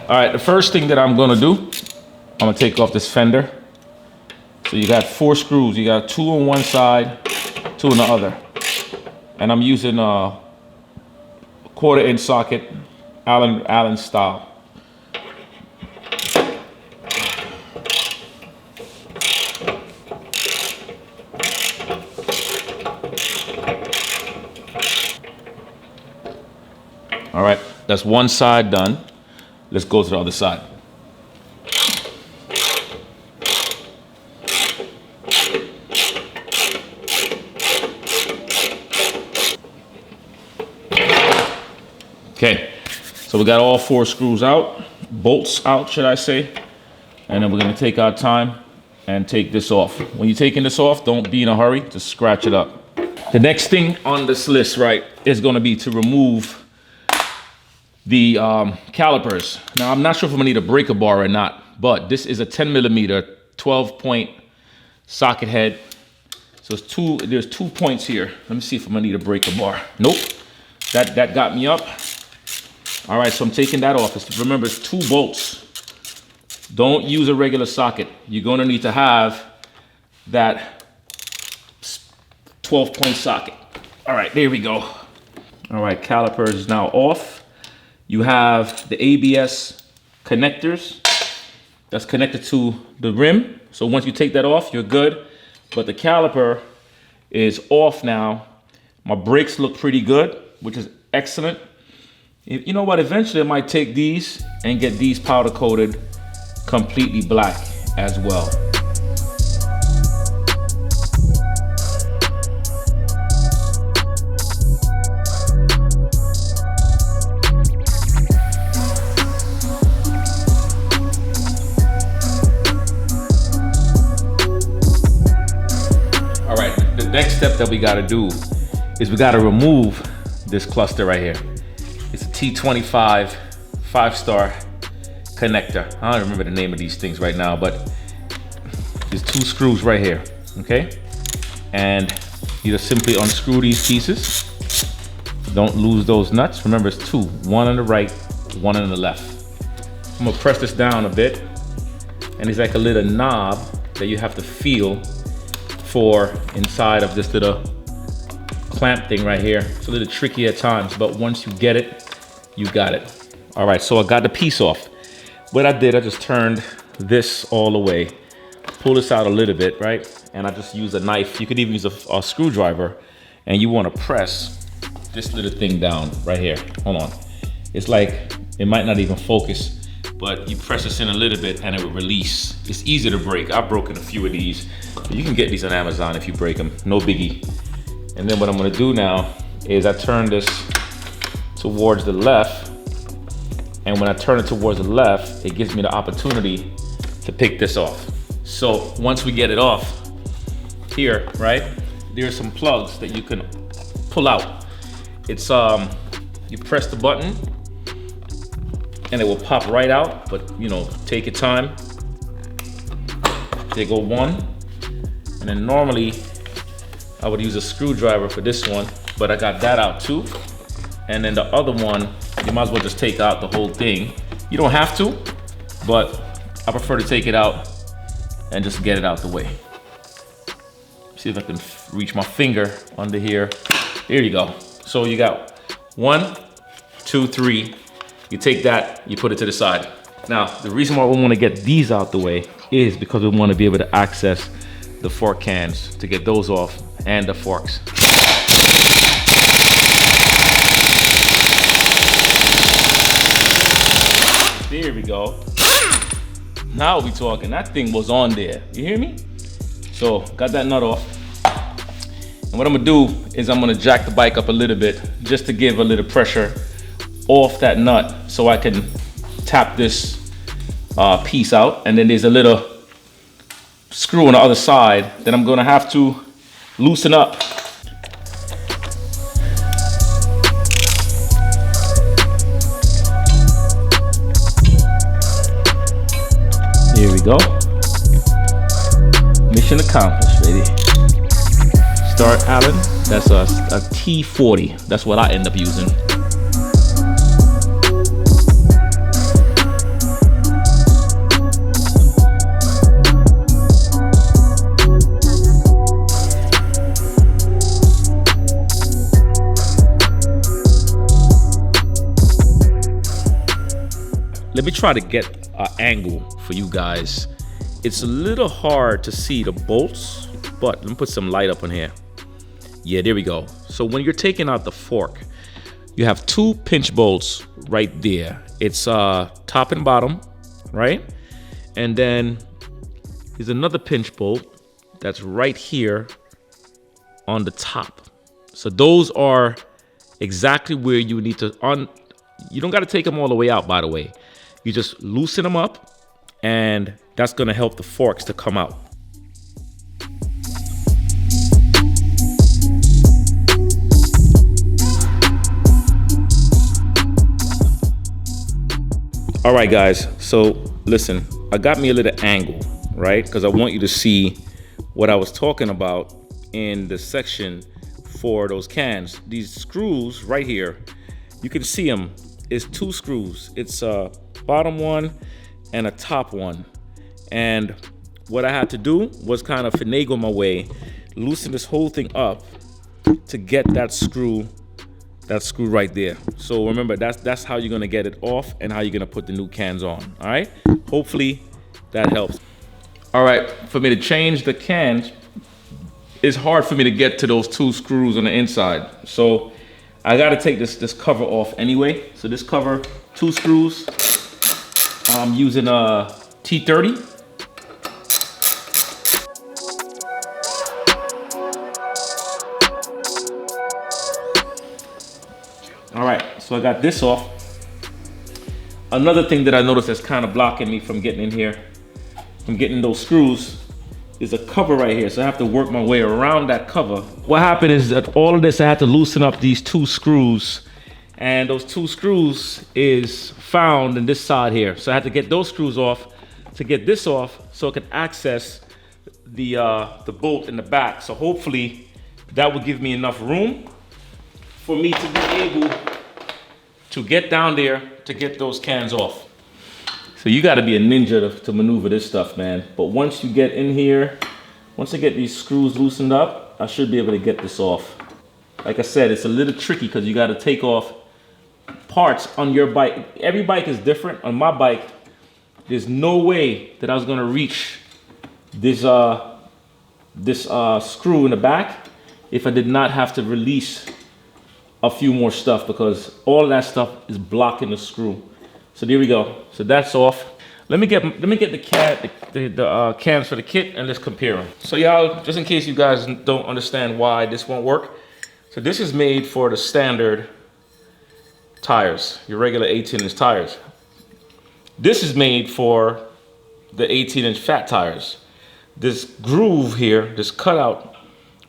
All right, the first thing that I'm gonna do, I'm gonna take off this fender. So you got 4 screws. You got 2 on one side, 2 on the other. And I'm using a 1/4" socket, Allen style. All right, that's one side done. Let's go to the other side. Okay, so we got all 4 screws out, bolts out, should I say. And then we're gonna take our time and take this off. When you're taking this off, don't be in a hurry, just scratch it up. The next thing on this list, right, is gonna be to remove the calipers. Now, I'm not sure if I'm gonna need a breaker bar or not, but this is a 10mm 12-point socket head. So there's 2 points here. Let me see if I'm gonna need a breaker bar. Nope, that got me up. All right, so I'm taking that off. Remember, it's 2 bolts. Don't use a regular socket. You're gonna need to have that 12-point socket. All right, there we go. All right, caliper is now off. You have the ABS connectors that's connected to the rim. So once you take that off, you're good. But the caliper is off now. My brakes look pretty good, which is excellent. You know what, eventually I might take these and get these powder coated completely black as well. All right, the next step that we gotta do is we gotta remove this cluster right here. It's a T25 5-star connector. I don't remember the name of these things right now, but there's 2 screws right here, okay? And you just simply unscrew these pieces. Don't lose those nuts. Remember, it's 2, 1 on the right, 1 on the left. I'm gonna press this down a bit, and it's like a little knob that you have to feel for inside of this little clamp thing right here. It's a little tricky at times, but once you get it, you got it. All right, so I got the piece off. What I did, I just turned this all the way, pull this out a little bit, right? And I just use a knife. You could even use a screwdriver, and you wanna press this little thing down right here. Hold on. It's like, it might not even focus, but you press this in a little bit and it will release. It's easy to break. I've broken a few of these. You can get these on Amazon if you break them, no biggie. And then what I'm gonna do now is I turn this towards the left. And when I turn it towards the left, it gives me the opportunity to pick this off. So once we get it off here, right, there's some plugs that you can pull out. It's, you press the button and it will pop right out, but you know, take your time. They go 1, and then normally I would use a screwdriver for this one, but I got that out too. And then the other one, you might as well just take out the whole thing. You don't have to, but I prefer to take it out and just get it out the way. See if I can reach my finger under here. There you go. So you got 1, 2, 3. You take that, you put it to the side. Now, the reason why we want to get these out the way is because we want to be able to access the fork cans to get those off and the forks. There we go. Now we talking. That thing was on there. You hear me? So got that nut off. And what I'm gonna do is I'm gonna jack the bike up a little bit just to give a little pressure off that nut so I can tap this piece out. And then there's a little screw on the other side that I'm gonna have to loosen up. Here we go. Mission accomplished, baby. Start Allen. That's a T40. That's what I end up using. let me try to get an angle for you guys. It's a little hard to see the bolts, but let me put some light up on here. Yeah, there we go. So when you're taking out the fork, you have two pinch bolts right there. It's top and bottom, right? And then there's another pinch bolt that's right here on the top. So those are exactly where you need to you don't got to take them all the way out, by the way. You just loosen them up, and that's going to help the forks to come out. All right, guys, so listen, I got me a little angle, right? Because I want you to see what I was talking about in the section for those cans. These screws right here, you can see them. It's two screws. It's a bottom one and a top one. And what I had to do was kind of finagle my way, loosen this whole thing up to get that screw right there. So remember, that's how you're gonna get it off and how you're gonna put the new cans on. All right, hopefully that helps. All right, for me to change the cans, it's hard for me to get to those two screws on the inside. So I gotta take this cover off anyway. So this cover, two screws, I'm using a T30. All right, so I got this off. Another thing that I noticed that's kind of blocking me from getting in here, from getting those screws, is a cover right here. So I have to work my way around that cover. What happened is that all of this, I had to loosen up these two screws, and those two screws is found in this side here. So I had to get those screws off to get this off so I could access the bolt in the back. So hopefully that will give me enough room for me to be able to get down there to get those cans off. So you gotta be a ninja to maneuver this stuff, man. But once you get in here, once I get these screws loosened up, I should be able to get this off. Like I said, it's a little tricky because you gotta take off parts on your bike. Every bike is different. On my bike, there's no way that I was gonna reach this screw in the back if I did not have to release a few more stuff, because all of that stuff is blocking the screw. So there we go. So that's off. Let me get the cans for the kit and let's compare them. So y'all, just in case you guys don't understand why this won't work. So this is made for the standard tires, your regular 18-inch tires. This is made for the 18-inch fat tires. This groove here, this cutout,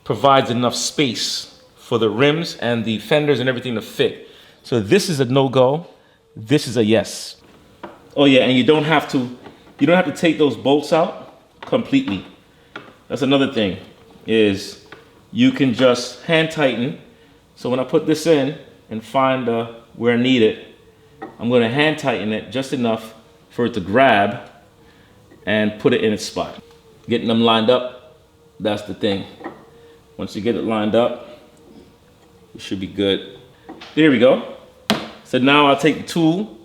provides enough space for the rims and the fenders and everything to fit. So this is a no-go. This is a yes. Oh yeah, and you don't have to take those bolts out completely. That's another thing, is you can just hand tighten. So when I put this in and find where I need it, I'm gonna hand tighten it just enough for it to grab and put it in its spot. Getting them lined up, that's the thing. Once you get it lined up, it should be good. There we go. So now I'll take the tool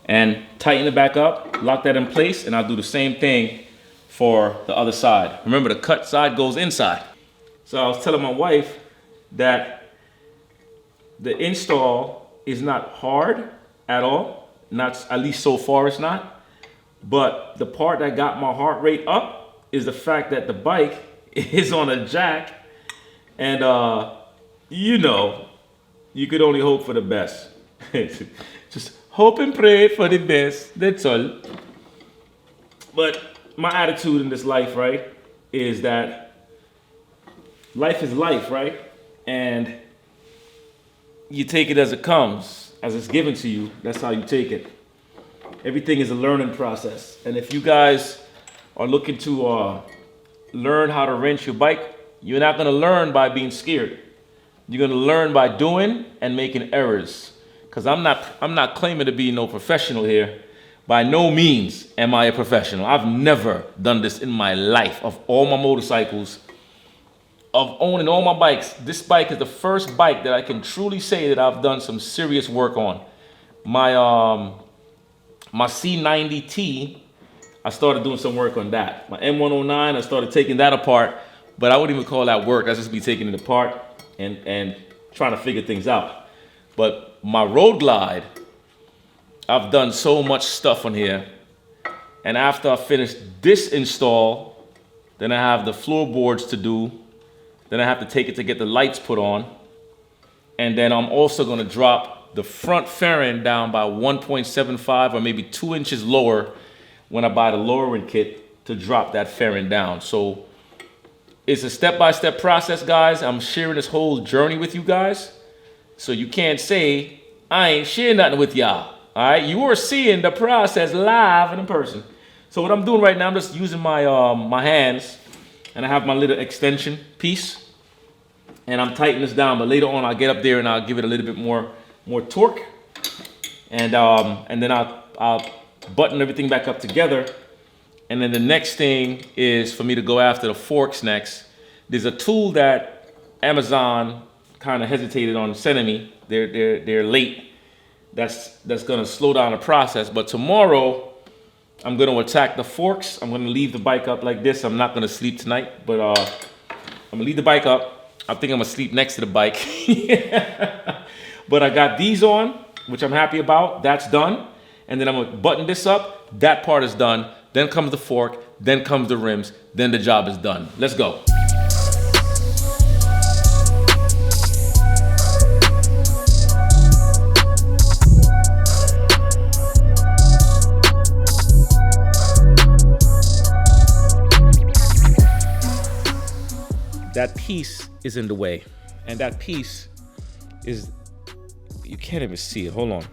and tighten it back up, lock that in place, and I'll do the same thing for the other side. Remember, the cut side goes inside. So I was telling my wife that the install is not hard at all. Not, at least so far it's not. But the part that got my heart rate up is the fact that the bike is on a jack, and you know, you could only hope for the best. Just hope and pray for the best, that's all. But my attitude in this life, right, is that life is life, right? And you take it as it comes, as it's given to you. That's how you take it. Everything is a learning process. And if you guys are looking to learn how to wrench your bike, you're not gonna learn by being scared. You're gonna learn by doing and making errors. Because I'm not claiming to be no professional here. By no means am I a professional. I've never done this in my life. Of all my motorcycles, of owning all my bikes, this bike is the first bike that I can truly say that I've done some serious work on. My My C90T, I started doing some work on that. My M109, I started taking that apart, but I wouldn't even call that work. That's just me taking it apart and trying to figure things out. But my Road Glide, I've done so much stuff on here. And after I finish this install, then I have the floorboards to do. Then I have to take it to get the lights put on. And then I'm also gonna drop the front fairing down by 1.75 or maybe 2 inches lower when I buy the lowering kit to drop that fairing down. So it's a step-by-step process, guys. I'm sharing this whole journey with you guys. So you can't say, I ain't sharing nothing with y'all. All right, you are seeing the process live and in person. So what I'm doing right now, I'm just using my my hands, and I have my little extension piece, and I'm tightening this down. But later on, I'll get up there and I'll give it a little bit more torque, and then I'll button everything back up together. And then the next thing is for me to go after the forks next. There's a tool that Amazon kind of hesitated on sending me. They're late. That's gonna slow down the process. But tomorrow, I'm gonna attack the forks. I'm gonna leave the bike up like this. I'm not gonna sleep tonight, but I'm gonna leave the bike up. I think I'm gonna sleep next to the bike. But I got these on, which I'm happy about. That's done. And then I'm gonna button this up. That part is done. Then comes the fork, then comes the rims, then the job is done. Let's go. That piece is in the way, and that piece is, you can't even see it, hold on.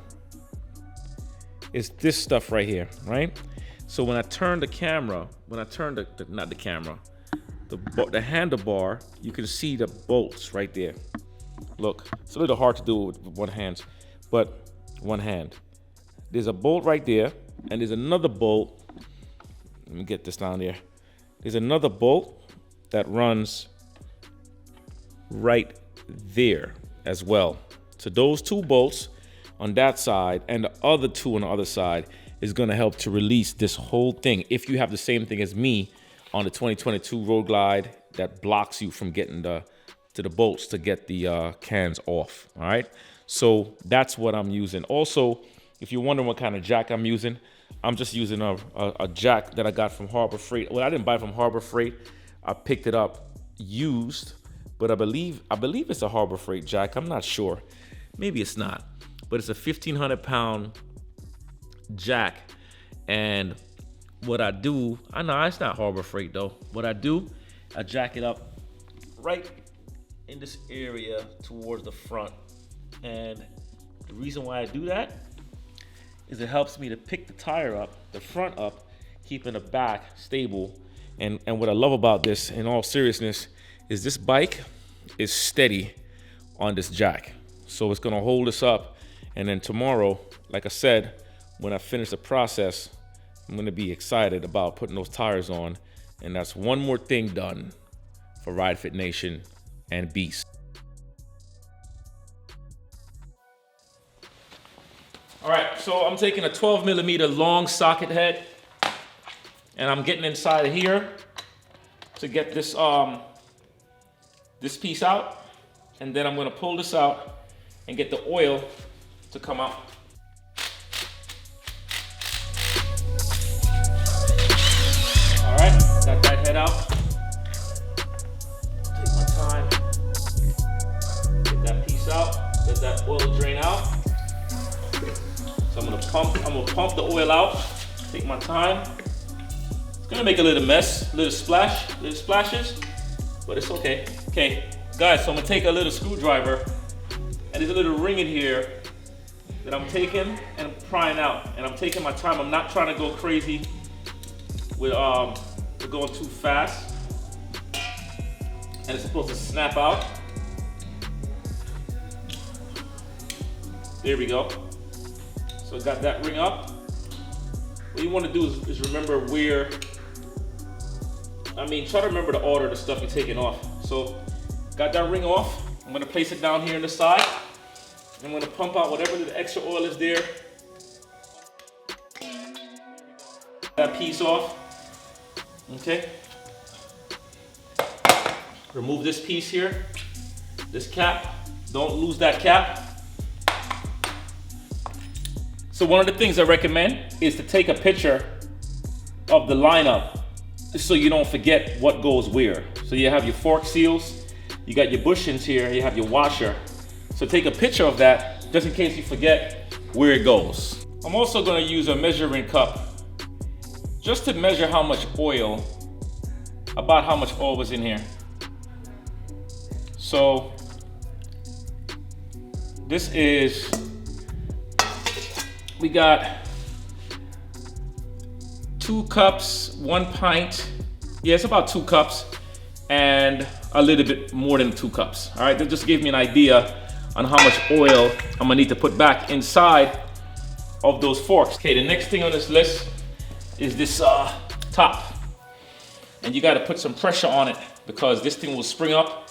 It's this stuff right here, right? So when I turn the camera, when I turn not the camera, the handlebar, you can see the bolts right there. Look, it's a little hard to do with one hand, but one hand. There's a bolt right there, and there's another bolt. Let me get this down there. There's another bolt that runs right there as well. So those two bolts on that side and the other two on the other side is going to help to release this whole thing. If you have the same thing as me on the 2022 Road Glide that blocks you from getting to the bolts to get the cans off. All right, so that's what I'm using. Also, if you're wondering what kind of jack I'm using, I'm just using a jack that I got from Harbor Freight. Well, I didn't buy it from Harbor Freight. I picked it up used, but I believe it's a Harbor Freight jack. I'm not sure. Maybe it's not, but it's a 1,500 pound jack. And what I do, I know it's not Harbor Freight though. What I do, I jack it up right in this area towards the front. And the reason why I do that is it helps me to pick the tire up, the front up, keeping the back stable. And what I love about this, in all seriousness, is this bike is steady on this jack. So it's gonna hold us up. And then tomorrow, like I said, when I finish the process, I'm gonna be excited about putting those tires on. And that's one more thing done for Ride Fit Nation and Beast. All right, so I'm taking a 12mm long socket head, and I'm getting inside of here to get this this piece out, and then I'm gonna pull this out and get the oil to come out. All right, got that head out. Take my time, get that piece out, let that oil drain out. So I'm gonna pump the oil out, take my time. It's gonna make a little mess, little splashes, but it's okay. Okay, guys, so I'm gonna take a little screwdriver, and there's a little ring in here that I'm taking and I'm prying out. And I'm taking my time. I'm not trying to go crazy with going too fast. And it's supposed to snap out. There we go. So I got that ring up. What you want to do is remember where, try to remember the order of the stuff you're taking off. So got that ring off. I'm gonna place it down here on the side. I'm gonna pump out whatever the extra oil is there. that piece off. Okay. Remove this piece here, this cap. Don't lose that cap. So one of the things I recommend is to take a picture of the lineup so you don't forget what goes where. So you have your fork seals, you got your bushings here, you have your washer. So take a picture of that just in case you forget where it goes. I'm also going to use a measuring cup just to measure how much oil, about how much oil was in here. So this is, we got 2 cups, 1 pint. Yeah, it's about 2 cups and a little bit more than 2 cups. All right, that just gave me an idea on how much oil I'm gonna need to put back inside of those forks. Okay, the next thing on this list is this top. And you gotta put some pressure on it because this thing will spring up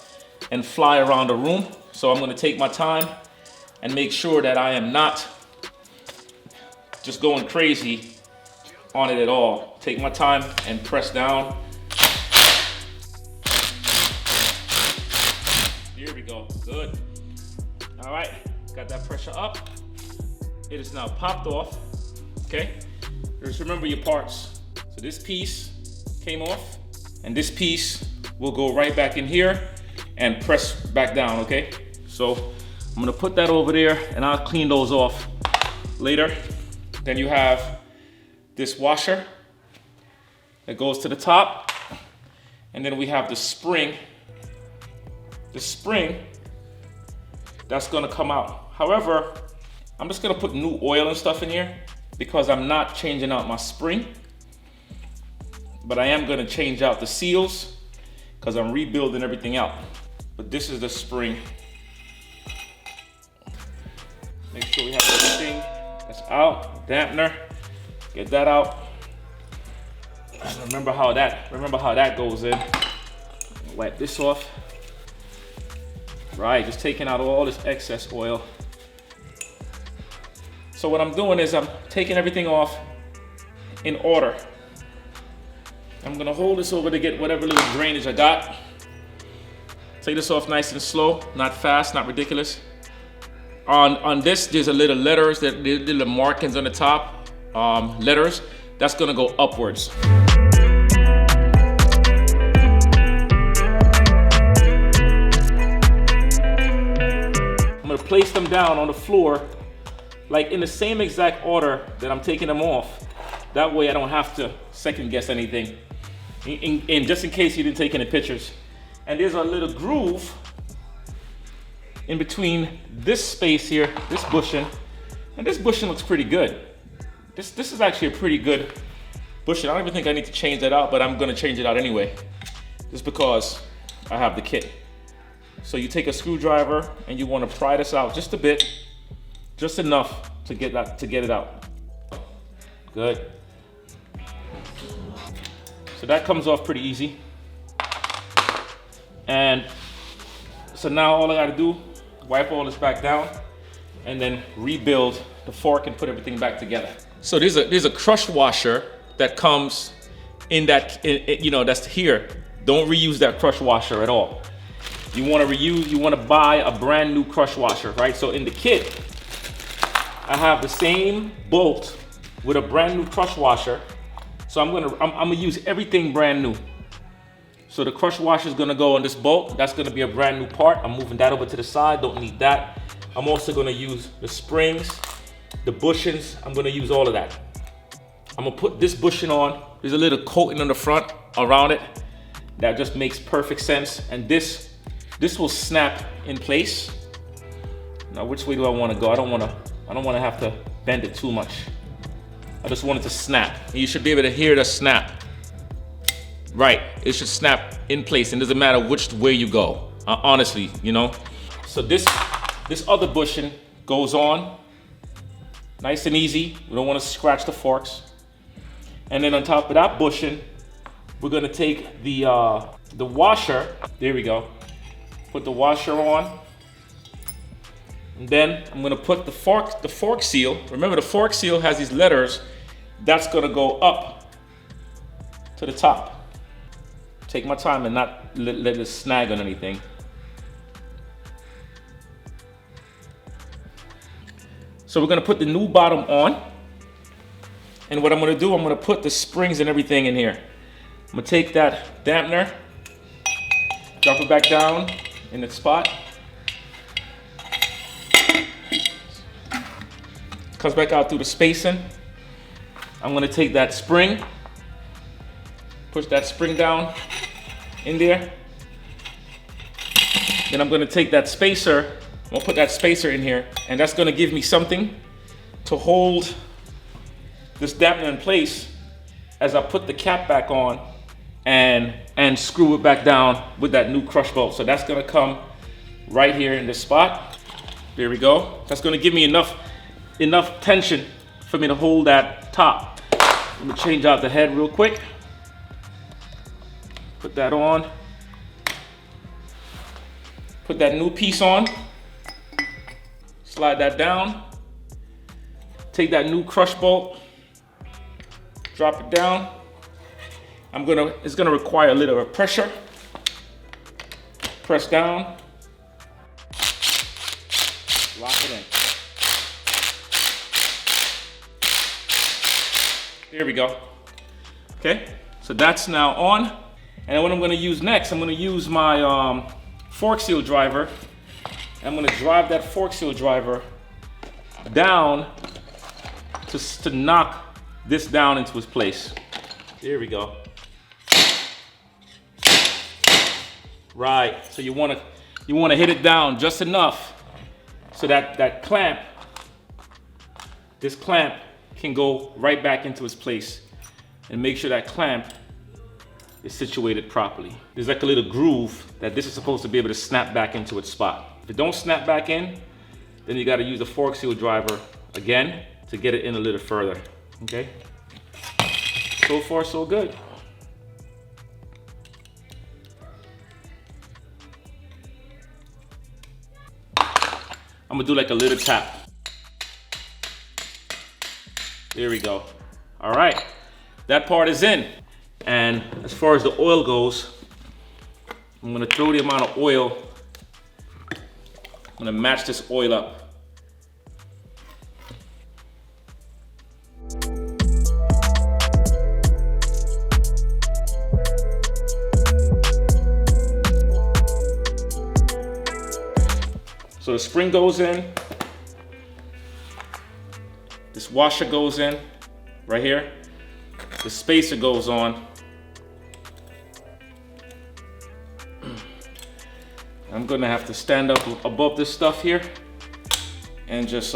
and fly around the room. So I'm gonna take my time and make sure that I am not just going crazy on it at all. Take my time and press down. Here we go, good. All right, got that pressure up. It is now popped off, okay? Just remember your parts. So this piece came off and this piece will go right back in here and press back down, okay? So I'm gonna put that over there and I'll clean those off later. Then you have this washer that goes to the top. And then we have the spring. The spring that's gonna come out. However, I'm just gonna put new oil and stuff in here because I'm not changing out my spring, but I am gonna change out the seals because I'm rebuilding everything out. But this is the spring. Make sure we have everything that's out. Dampener, get that out. Remember how that goes in. Wipe this off. Right, just taking out all this excess oil. So what I'm doing is I'm taking everything off in order. I'm gonna hold this over to get whatever little drainage I got. Take this off nice and slow, not fast, not ridiculous. On this, there's a little letters, little markings on the top, letters. That's gonna go upwards. I'm gonna place them down on the floor, like in the same exact order that I'm taking them off. That way I don't have to second guess anything. And just in case you didn't take any pictures. And there's a little groove in between this space here, this bushing, and this bushing looks pretty good. This is actually a pretty good bushing. I don't even think I need to change that out, but I'm gonna change it out anyway, just because I have the kit. So you take a screwdriver and you wanna pry this out just a bit, just enough to get it out. Good. So that comes off pretty easy. And so now all I gotta do, wipe all this back down and then rebuild the fork and put everything back together. So there's a crush washer that comes in that, that's here. Don't reuse that crush washer at all. You wanna buy a brand new crush washer, right? So in the kit, I have the same bolt with a brand new crush washer. So I'm gonna use everything brand new. So the crush washer is gonna go on this bolt. That's gonna be a brand new part. I'm moving that over to the side, don't need that. I'm also gonna use the springs, the bushings. I'm gonna use all of that. I'm gonna put this bushing on. There's a little coating on the front around it. That just makes perfect sense. And this will snap in place. Now, which way do I wanna go? I don't wanna have to bend it too much. I just want it to snap. You should be able to hear the snap. Right, it should snap in place and it doesn't matter which way you go, honestly, So this other bushing goes on, nice and easy. We don't want to scratch the forks. And then on top of that bushing, we're gonna take the washer, there we go. Put the washer on. And then I'm gonna put the fork seal. Remember the fork seal has these letters. That's gonna go up to the top. Take my time and not let it snag on anything. So we're gonna put the new bottom on. And what I'm gonna do, I'm gonna put the springs and everything in here. I'm gonna take that dampener, drop it back down in its spot. Comes back out through the spacing. I'm gonna take that spring, push that spring down in there. Then I'm gonna take that spacer, I'm gonna put that spacer in here, and that's gonna give me something to hold this dampener in place as I put the cap back on and screw it back down with that new crush bolt. So that's gonna come right here in this spot. There we go. That's gonna give me enough tension for me to hold that top. Let me change out the head real quick. Put that on. Put that new piece on. Slide that down. Take that new crush bolt. Drop it down. It's gonna require a little bit of pressure. Press down. Lock it in. There we go. Okay, so that's now on. And what I'm gonna use next, I'm gonna use my fork seal driver. I'm gonna drive that fork seal driver down to knock this down into its place. There we go. Right, so you wanna hit it down just enough so that this clamp can go right back into its place, and make sure that clamp is situated properly. There's like a little groove that this is supposed to be able to snap back into its spot. If it don't snap back in, then you gotta use the fork seal driver again to get it in a little further, okay? So far, so good. I'm gonna do like a little tap. There we go. All right, that part is in. And as far as the oil goes, I'm gonna throw the amount of oil. I'm gonna match this oil up. So the spring goes in. This washer goes in right here. The spacer goes on. I'm gonna have to stand up above this stuff here and just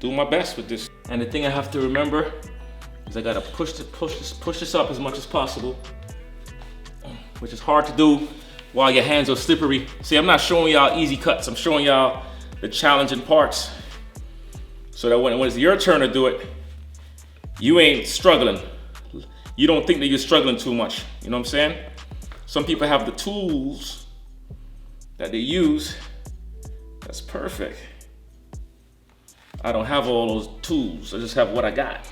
do my best with this. And the thing I have to remember is I gotta push this up as much as possible, which is hard to do while your hands are slippery. See, I'm not showing y'all easy cuts. I'm showing y'all the challenging parts, so that when it's your turn to do it, you ain't struggling. You don't think that you're struggling too much. You know what I'm saying? Some people have the tools that they use. That's perfect. I don't have all those tools. I just have what I got.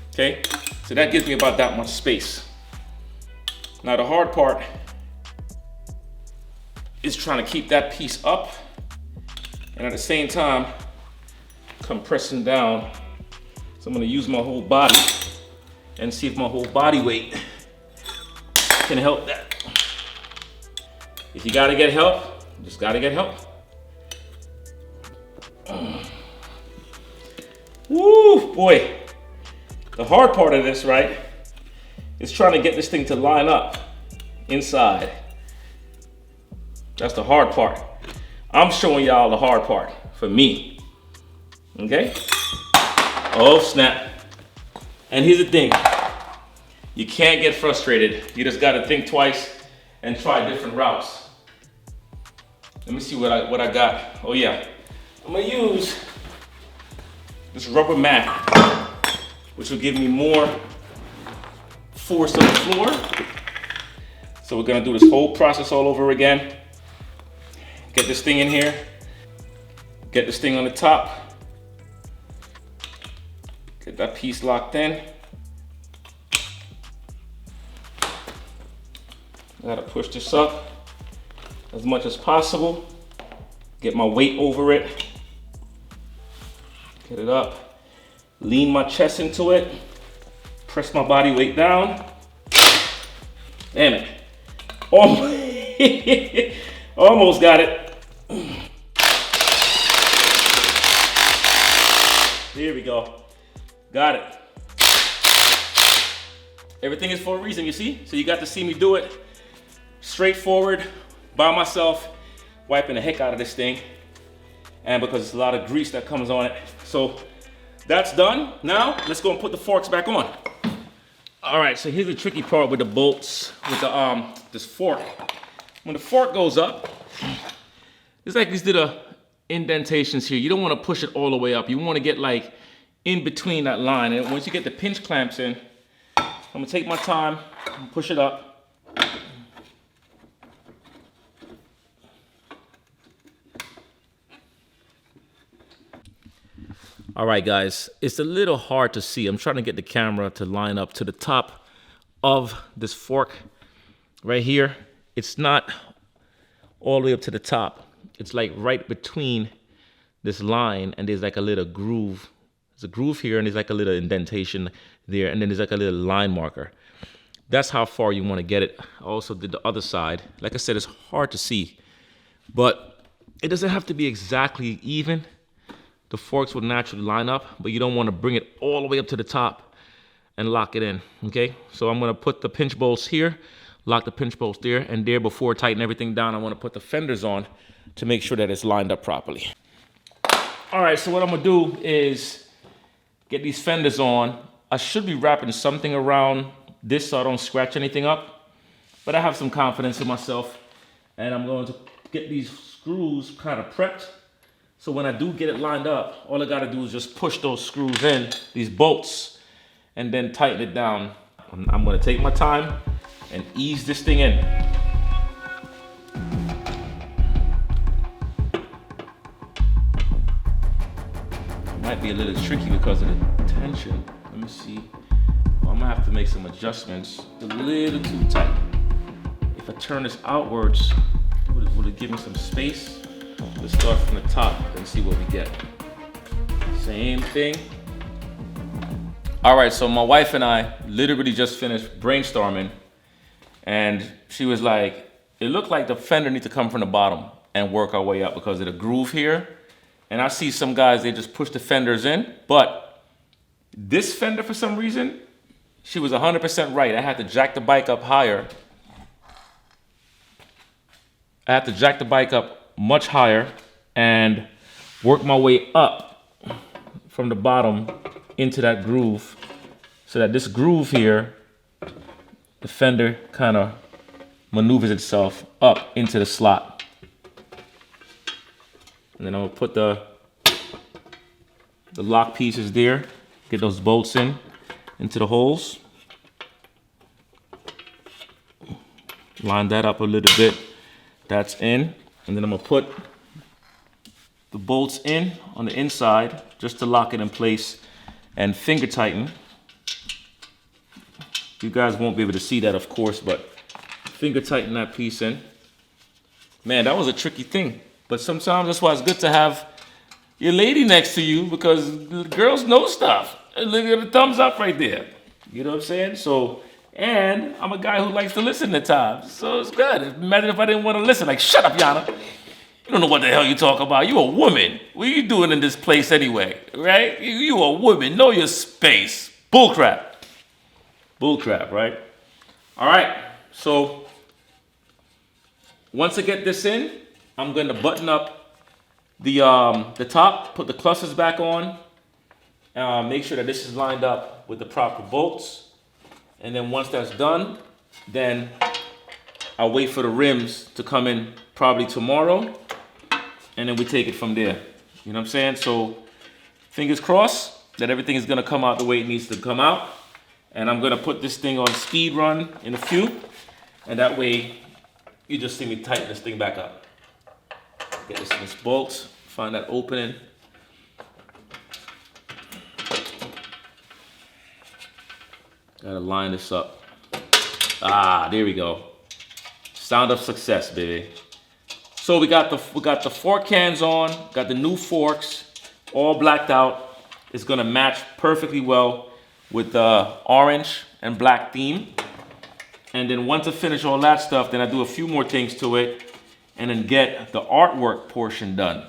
Okay? So that gives me about that much space. Now the hard part is trying to keep that piece up and at the same time compressing down. So I'm gonna use my whole body and see if my whole body weight can help that. If you gotta get help, you just gotta get help. Woo, boy. The hard part of this, right, is trying to get this thing to line up inside. That's the hard part. I'm showing y'all the hard part for me. Okay? Oh, snap. And here's the thing. You can't get frustrated. You just gotta think twice and try different routes. Let me see what I got. Oh yeah. I'm gonna use this rubber mat, which will give me more force on the floor. So we're gonna do this whole process all over again. Get this thing in here. Get this thing on the top. Get that piece locked in. I gotta push this up as much as possible. Get my weight over it. Get it up. Lean my chest into it. Press my body weight down. Damn it. Almost got it. There we go. Got it. Everything is for a reason, you see? So you got to see me do it straightforward, by myself, wiping the heck out of this thing. And because it's a lot of grease that comes on it. So that's done. Now, let's go and put the forks back on. All right, so here's the tricky part with the bolts, with the this fork. When the fork goes up, it's like these little indentations here. You don't want to push it all the way up. You want to get like in between that line. And once you get the pinch clamps in, I'm gonna take my time and push it up. All right, guys, it's a little hard to see. I'm trying to get the camera to line up to the top of this fork right here. It's not all the way up to the top. It's like right between this line, and there's like a little groove. There's a groove here, and there's like a little indentation there, and then there's like a little line marker. That's how far you want to get it. I also did the other side. Like I said, it's hard to see, but it doesn't have to be exactly even. The forks will naturally line up, but you don't want to bring it all the way up to the top and lock it in, okay? So I'm gonna put the pinch bolts here, lock the pinch bolts there, and there before tighten everything down, I wanna put the fenders on to make sure that it's lined up properly. All right, so what I'm gonna do is get these fenders on. I should be wrapping something around this so I don't scratch anything up, but I have some confidence in myself, and I'm going to get these screws kind of prepped. So when I do get it lined up, all I gotta do is just push those screws in, these bolts, and then tighten it down. I'm gonna take my time and ease this thing in. It might be a little tricky because of the tension. Let me see. Well, I'm gonna have to make some adjustments. It's a little too tight. If I turn this outwards, will it give me some space? Let's start from the top and see what we get. Same thing. All right, so my wife and I literally just finished brainstorming, and she was like, it looked like the fender needs to come from the bottom and work our way up because of the groove here. And I see some guys, they just push the fenders in, but this fender, for some reason, she was 100% right. I had to jack the bike up higher. I had to jack the bike up much higher and work my way up from the bottom into that groove, so that this groove here, the fender kind of maneuvers itself up into the slot. And then I'm gonna put the lock pieces there, get those bolts into the holes. Line that up a little bit. That's in. And then I'm gonna put the bolts in on the inside just to lock it in place and finger tighten. You guys won't be able to see that, of course, but finger tighten that piece in. Man, that was a tricky thing. But sometimes that's why it's good to have your lady next to you, because girls know stuff. Look at the thumbs up right there. You know what I'm saying? So, and I'm a guy who likes to listen at times, so it's good. Imagine if I didn't want to listen, like, shut up, Yana. You don't know what the hell you talk about. You a woman. What are you doing in this place anyway, right? You a woman. Know your space. Bullcrap. Bullcrap, right? All right. So once I get this in, I'm going to button up the top, put the clusters back on, make sure that this is lined up with the proper bolts. And then once that's done, then I'll wait for the rims to come in probably tomorrow, and then we take it from there. You know what I'm saying? So fingers crossed that everything is gonna come out the way it needs to come out. And I'm gonna put this thing on speed run in a few, and that way you just see me tighten this thing back up. Get this bolt, find that opening. Gotta line this up. Ah, there we go. Sound of success, baby. So we got the fork cans on, got the new forks, all blacked out. It's gonna match perfectly well with the orange and black theme. And then once I finish all that stuff, then I do a few more things to it and then get the artwork portion done.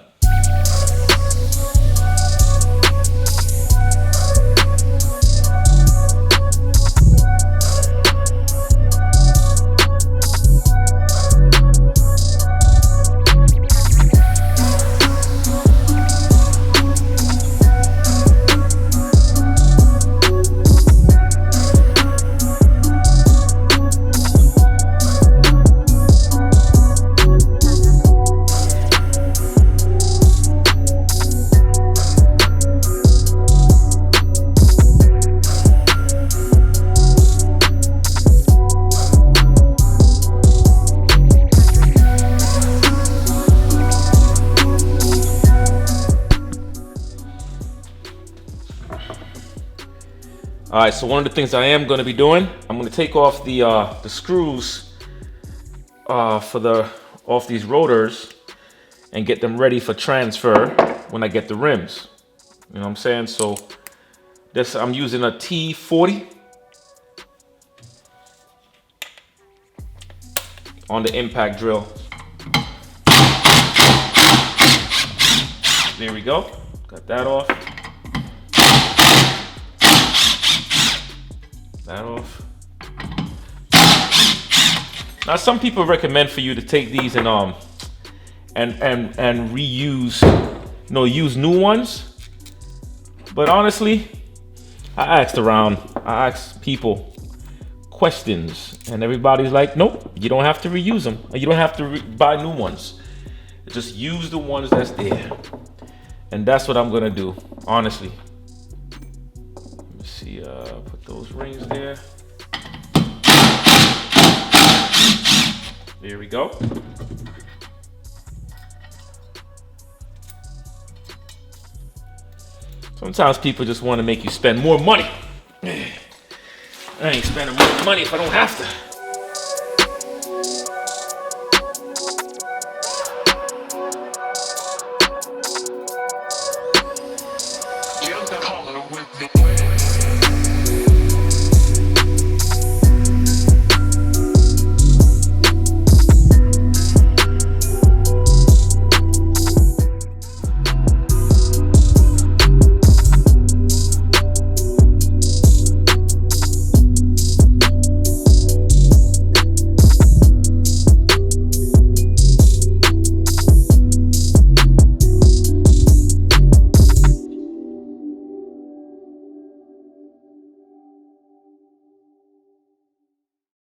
All right, so one of the things I am going to be doing, I'm going to take off the screws off these rotors and get them ready for transfer when I get the rims. You know what I'm saying? So this, I'm using a T40 on the impact drill. There we go. Got that off. That off. Now some people recommend for you to take these and reuse, you know, use new ones. But honestly, I asked people questions, and everybody's like, nope, you don't have to reuse them. You don't have to buy new ones. Just use the ones that's there. And that's what I'm gonna do, honestly. See, put those rings there. There we go. Sometimes people just want to make you spend more money. I ain't spending more money if I don't have to.